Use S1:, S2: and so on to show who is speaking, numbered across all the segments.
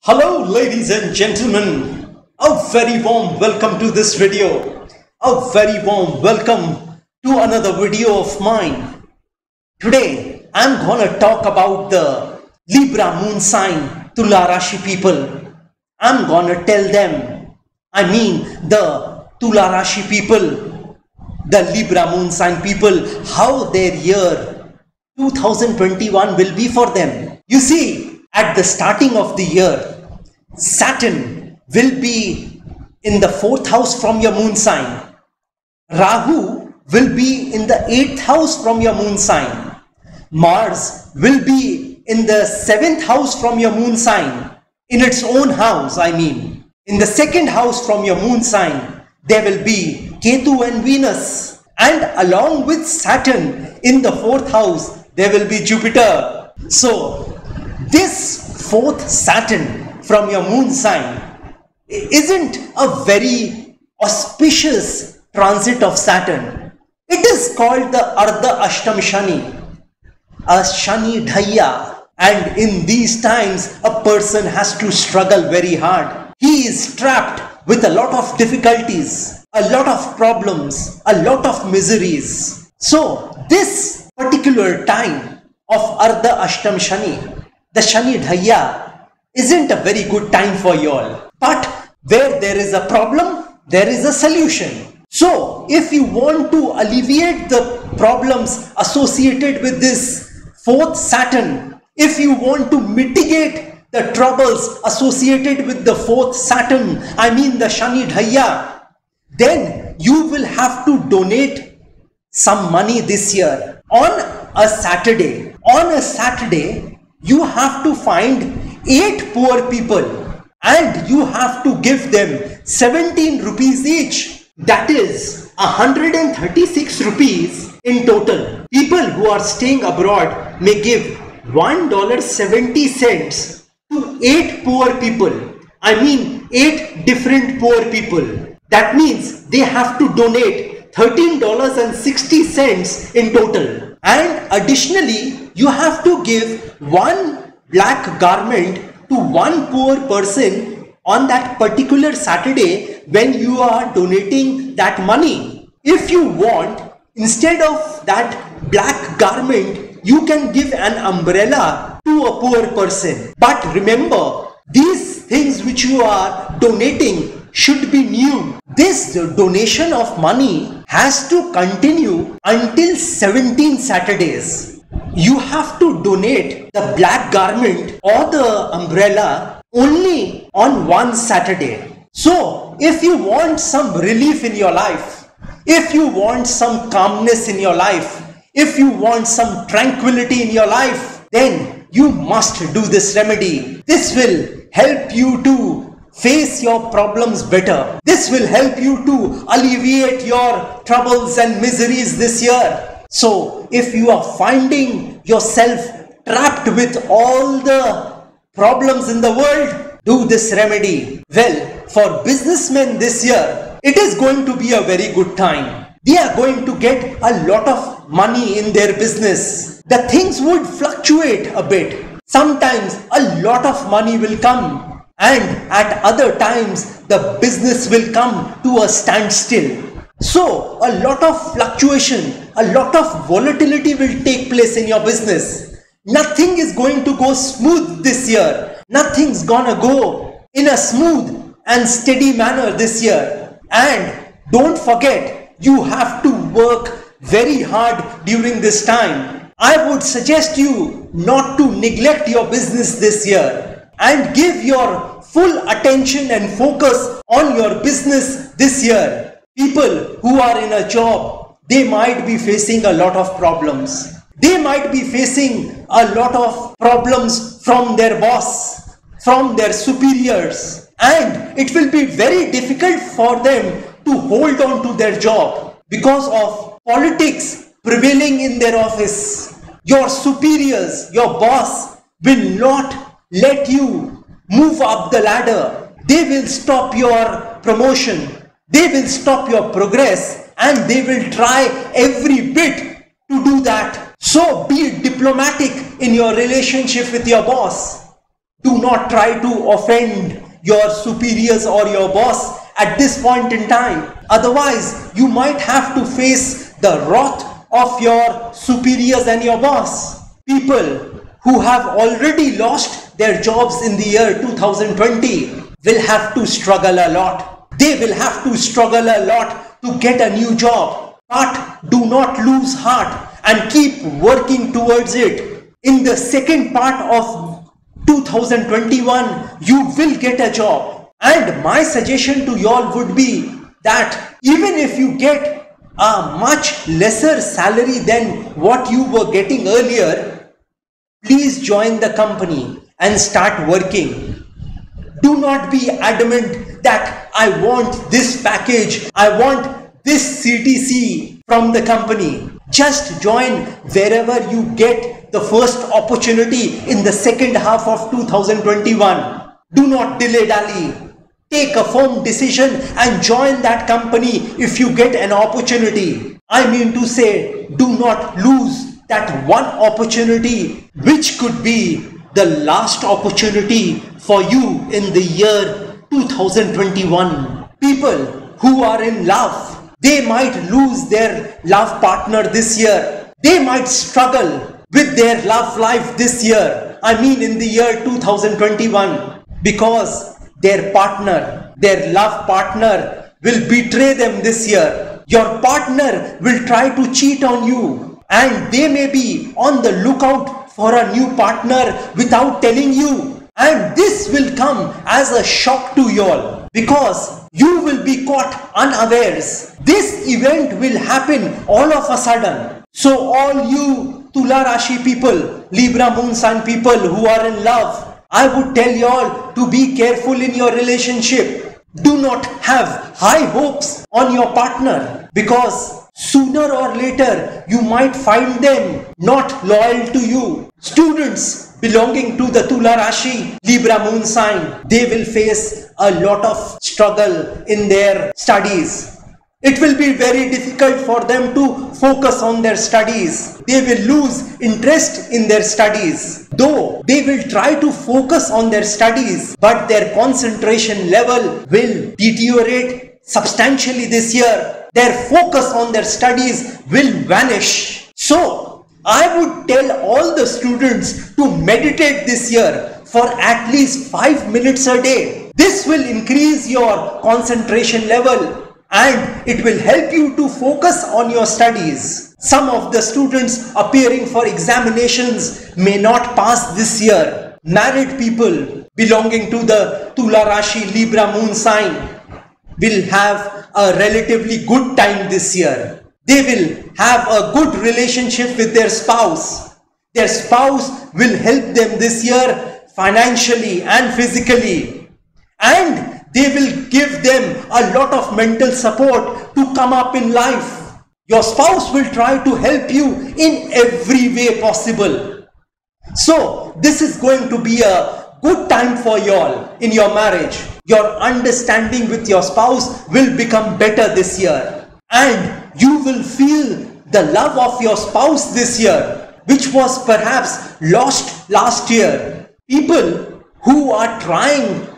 S1: Hello ladies and gentlemen, a very warm welcome to this video, a very warm welcome to another video of mine. Today I'm gonna talk about the Libra moon sign Tula Rashi people. I'm gonna tell them, the Tula Rashi people, the Libra moon sign people, how their year 2021 will be for them. You see, at the starting of the year, Saturn will be in the 4th house from your moon sign. Rahu will be in the 8th house from your moon sign. Mars will be in the 7th house from your moon sign. In its own house, In the 2nd house from your moon sign, there will be Ketu and Venus. And along with Saturn in the 4th house, there will be Jupiter. So, this 4th Saturn from your moon sign isn't a very auspicious transit of Saturn. It is called the Ardha Ashtam Shani, a Shani Dhaya, and in these times a person has to struggle very hard. He is trapped with a lot of difficulties, a lot of problems, a lot of miseries. So this particular time of Ardha Ashtam Shani, the Shani Dhaya, isn't a very good time for you all. But where there is a problem, there is a solution. So if you want to alleviate the problems associated with this 4th Saturn, if you want to mitigate the troubles associated with the 4th Saturn, the Shani Dhaya, then you will have to donate some money this year on a Saturday. On a Saturday, you have to find 8 poor people and you have to give them 17 rupees each. That is 136 rupees in total. People who are staying abroad may give $1.70 to 8 poor people. 8 different poor people. That means they have to donate $13.60 in total. And additionally, you have to give one black garment to one poor person on that particular Saturday when you are donating that money. If you want, instead of that black garment, you can give an umbrella to a poor person. But remember, these things which you are donating should be new. This donation of money has to continue until 17 Saturdays. You have to donate the black garment or the umbrella only on one Saturday. So, if you want some relief in your life, if you want some calmness in your life, if you want some tranquility in your life, then you must do this remedy. This will help you to face your problems better. This will help you to alleviate your troubles and miseries this year. So, if you are finding yourself trapped with all the problems in the world, do this remedy. Well, for businessmen this year, it is going to be a very good time. They are going to get a lot of money in their business. The things would fluctuate a bit. Sometimes a lot of money will come, and at other times the business will come to a standstill. So a lot of fluctuation, a lot of volatility will take place in your business. Nothing is going to go smooth this year. Nothing's gonna go in a smooth and steady manner this year. And don't forget, you have to work very hard during this time. I would suggest you not to neglect your business this year and give your full attention and focus on your business this year. People who are in a job, they might be facing a lot of problems. They might be facing a lot of problems from their boss, from their superiors, and it will be very difficult for them to hold on to their job because of politics prevailing in their office. Your superiors, your boss will not let you move up the ladder. They will stop your promotion. They will stop your progress and they will try every bit to do that. So be diplomatic in your relationship with your boss. Do not try to offend your superiors or your boss at this point in time. Otherwise, you might have to face the wrath of your superiors and your boss. People who have already lost their jobs in the year 2020 will have to struggle a lot. They will have to struggle a lot to get a new job. But do not lose heart and keep working towards it. In the second part of 2021, you will get a job. And my suggestion to y'all would be that even if you get a much lesser salary than what you were getting earlier, please join the company and start working. Do not be adamant that I want this package, I want this CTC from the company. Just join wherever you get the first opportunity in the second half of 2021. Do not delay dally. Take a firm decision and join that company if you get an opportunity. I mean to say, do not lose that one opportunity which could be the last opportunity for you in the year 2021. People who are in love, they might lose their love partner this year. They might struggle with their love life this year. I mean in the year 2021, because their partner, their love partner will betray them this year. Your partner will try to cheat on you, and they may be on the lookout for a new partner without telling you. And this will come as a shock to you all, because you will be caught unawares. This event will happen all of a sudden. So all you Tula Rashi people, Libra moon sign people who are in love, I would tell you all to be careful in your relationship. Do not have high hopes on your partner, because sooner or later you might find them not loyal to you. Students belonging to the Tula Rashi, Libra moon sign, they will face a lot of struggle in their studies. It will be very difficult for them to focus on their studies. They will lose interest in their studies. Though they will try to focus on their studies, but their concentration level will deteriorate substantially this year. Their focus on their studies will vanish. So, I would tell all the students to meditate this year for at least 5 minutes a day. This will increase your concentration level and it will help you to focus on your studies. Some of the students appearing for examinations may not pass this year. Married people belonging to the Tula Rashi Libra moon sign will have a relatively good time this year. They will have a good relationship with their spouse. Their spouse will help them this year financially and physically. And they will give them a lot of mental support to come up in life. Your spouse will try to help you in every way possible. So this is going to be a good time for you all in your marriage. Your understanding with your spouse will become better this year. And you will feel the love of your spouse this year, which was perhaps lost last year. People who are trying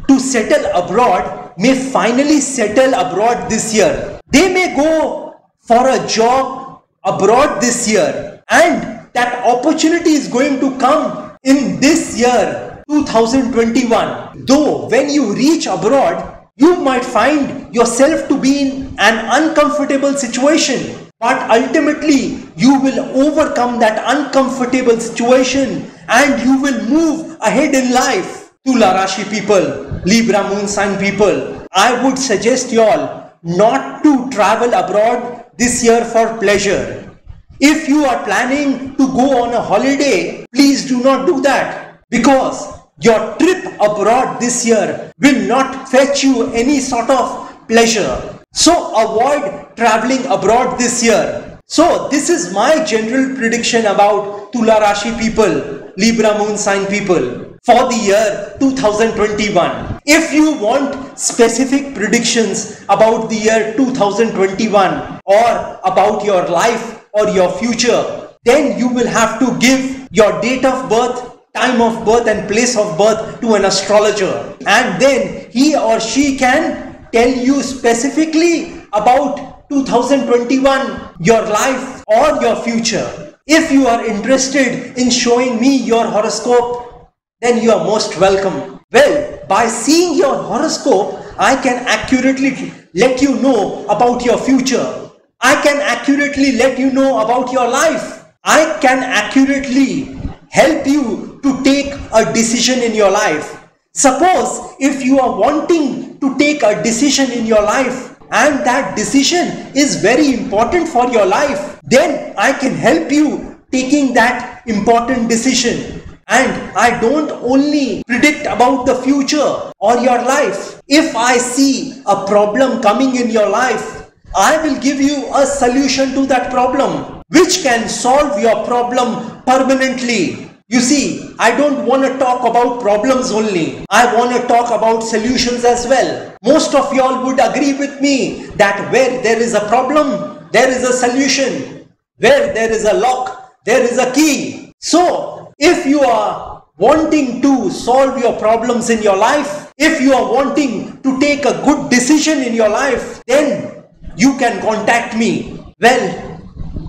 S1: to settle abroad may finally settle abroad this year. They may go for a job abroad this year, and that opportunity is going to come in this year 2021. Though when you reach abroad, you might find yourself to be in an uncomfortable situation, but ultimately you will overcome that uncomfortable situation and you will move ahead in life. Tula Rashi people, Libra moon sign people, I would suggest you all not to travel abroad this year for pleasure. If you are planning to go on a holiday, please do not do that, because your trip abroad this year will not fetch you any sort of pleasure. So avoid traveling abroad this year. So this is my general prediction about Tula Rashi people, Libra moon sign people for the year 2021. If you want specific predictions about the year 2021 or about your life or your future, then you will have to give your date of birth, time of birth and place of birth to an astrologer, and then he or she can tell you specifically about 2021, your life or your future. If you are interested in showing me your horoscope, then you are most welcome. Well, by seeing your horoscope, I can accurately let you know about your future. I can accurately let you know about your life. I can accurately help you to take a decision in your life. Suppose if you are wanting to take a decision in your life and that decision is very important for your life, then I can help you taking that important decision. And I don't only predict about the future or your life. If I see a problem coming in your life, I will give you a solution to that problem which can solve your problem permanently. You see, I don't want to talk about problems only. I want to talk about solutions as well. Most of y'all would agree with me that where there is a problem, there is a solution. Where there is a lock, there is a key. So, if you are wanting to solve your problems in your life, if you are wanting to take a good decision in your life, then you can contact me. Well,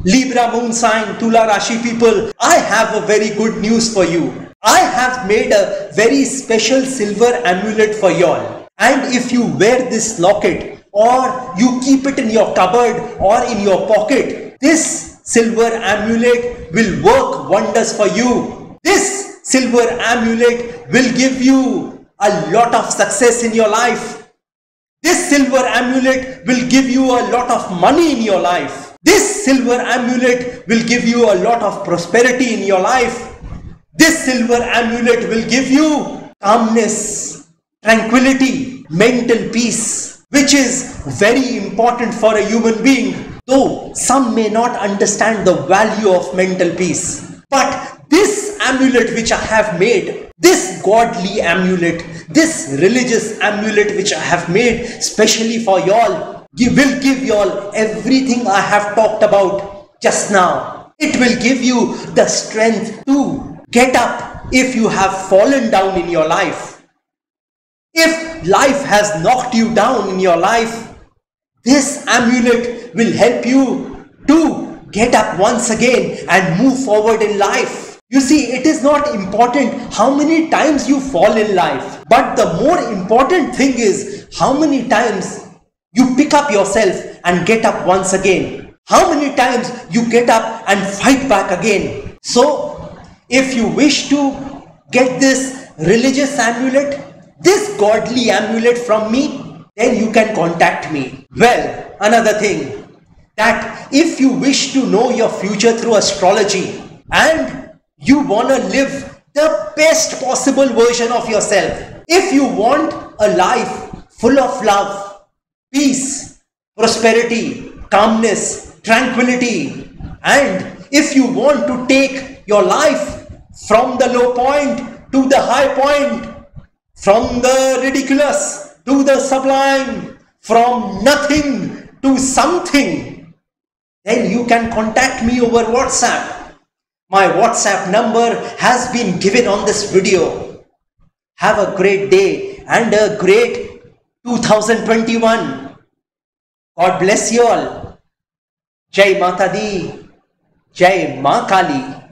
S1: Libra moon sign, Tula Rashi people, I have a very good news for you. I have made a very special silver amulet for y'all. And if you wear this locket or you keep it in your cupboard or in your pocket, this silver amulet will work wonders for you. This silver amulet will give you a lot of success in your life. This silver amulet will give you a lot of money in your life. This silver amulet will give you a lot of prosperity in your life. This silver amulet will give you calmness, tranquility, mental peace, which is very important for a human being. Though some may not understand the value of mental peace. But this amulet which I have made, this godly amulet, this religious amulet which I have made specially for y'all, will give y'all everything I have talked about just now. It will give you the strength to get up if you have fallen down in your life. If life has knocked you down in your life, this amulet will help you to get up once again and move forward in life. You see, it is not important how many times you fall in life, but the more important thing is how many times you pick up yourself and get up once again. How many times you get up and fight back again. So, if you wish to get this religious amulet, this godly amulet from me, then you can contact me. Well, another thing, that if you wish to know your future through astrology and you want to live the best possible version of yourself, if you want a life full of love, peace, prosperity, calmness, tranquility, and if you want to take your life from the low point to the high point, from the ridiculous to the sublime, from nothing to something, then you can contact me over WhatsApp. My WhatsApp number has been given on this video. Have a great day and a great 2021. God bless you all. Jai Mata Di, Jai Ma Kali.